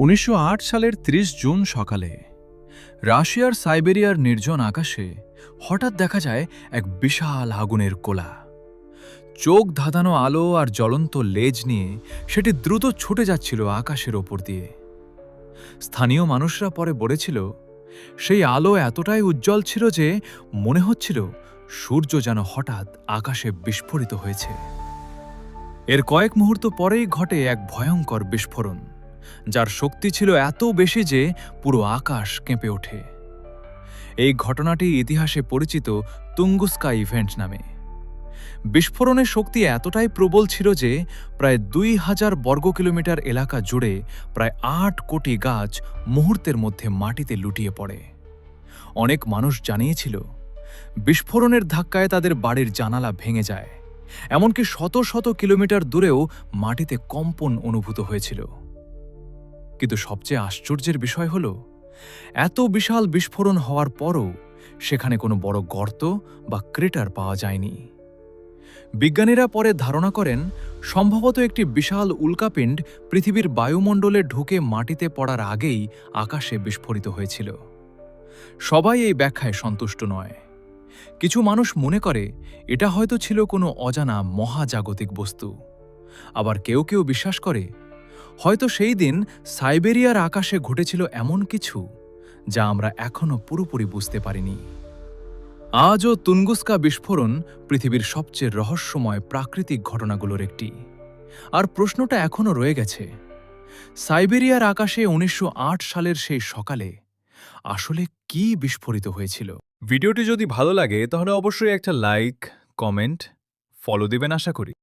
১৯০৮ সালের ৩০ জুন সকালে রাশিয়ার সাইবেরিয়ার নির্জন আকাশে হঠাৎ দেখা যায় এক বিশাল আগুনের কোলা। চোখ ধাঁধানো আলো আর জ্বলন্ত লেজ নিয়ে সেটি দ্রুত ছুটে যাচ্ছিল আকাশের ওপর দিয়ে। স্থানীয় মানুষরা পরে বলেছিল, সেই আলো এতটাই উজ্জ্বল ছিল যে মনে হচ্ছিল সূর্য যেন হঠাৎ আকাশে বিস্ফোরিত হয়েছে। এর কয়েক মুহূর্ত পরেই ঘটে এক ভয়ঙ্কর বিস্ফোরণ, যার শক্তি ছিল এত বেশি যে পুরো আকাশ কেঁপে ওঠে। এই ঘটনাটি ইতিহাসে পরিচিত তুঙ্গুস্কা ইভেন্ট নামে। বিস্ফোরণের শক্তি এতটাই প্রবল ছিল যে প্রায় ২,০০০ বর্গ কিলোমিটার এলাকা জুড়ে প্রায় ৮ কোটি গাছ মুহূর্তের মধ্যে মাটিতে লুটিয়ে পড়ে। অনেক মানুষ জানিয়েছিল, বিস্ফোরণের ধাক্কায় তাদের বাড়ির জানালা ভেঙে যায়, এমনকি শত শত কিলোমিটার দূরেও মাটিতে কম্পন অনুভূত হয়েছিল। কিন্তু সবচেয়ে আশ্চর্যের বিষয় হল, এত বিশাল বিস্ফোরণ হওয়ার পরও সেখানে কোনো বড় গর্ত বা ক্রেটার পাওয়া যায়নি। বিজ্ঞানীরা পরে ধারণা করেন, সম্ভবত একটি বিশাল উল্কাপিণ্ড পৃথিবীর বায়ুমণ্ডলে ঢুকে মাটিতে পড়ার আগেই আকাশে বিস্ফোরিত হয়েছিল। সবাই এই ব্যাখ্যায় সন্তুষ্ট নয়। কিছু মানুষ মনে করে এটা হয়তো ছিল কোনো অজানা মহাজাগতিক বস্তু। আবার কেউ কেউ বিশ্বাস করে, হয়তো সেই দিন সাইবেরিয়ার আকাশে ঘটেছিল এমন কিছু যা আমরা এখনো পুরোপুরি বুঝতে পারিনি। আজও তুঙ্গুস্কা বিস্ফোরণ পৃথিবীর সবচেয়ে রহস্যময় প্রাকৃতিক ঘটনাগুলোর একটি। আর প্রশ্নটা এখনো রয়ে গেছে, সাইবেরিয়ার আকাশে ১৯০৮ সালের সেই সকালে আসলে কি বিস্ফোরিত হয়েছিল? ভিডিওটি যদি ভালো লাগে তাহলে অবশ্যই একটা লাইক, কমেন্ট, ফলো দিবেন আশা করি।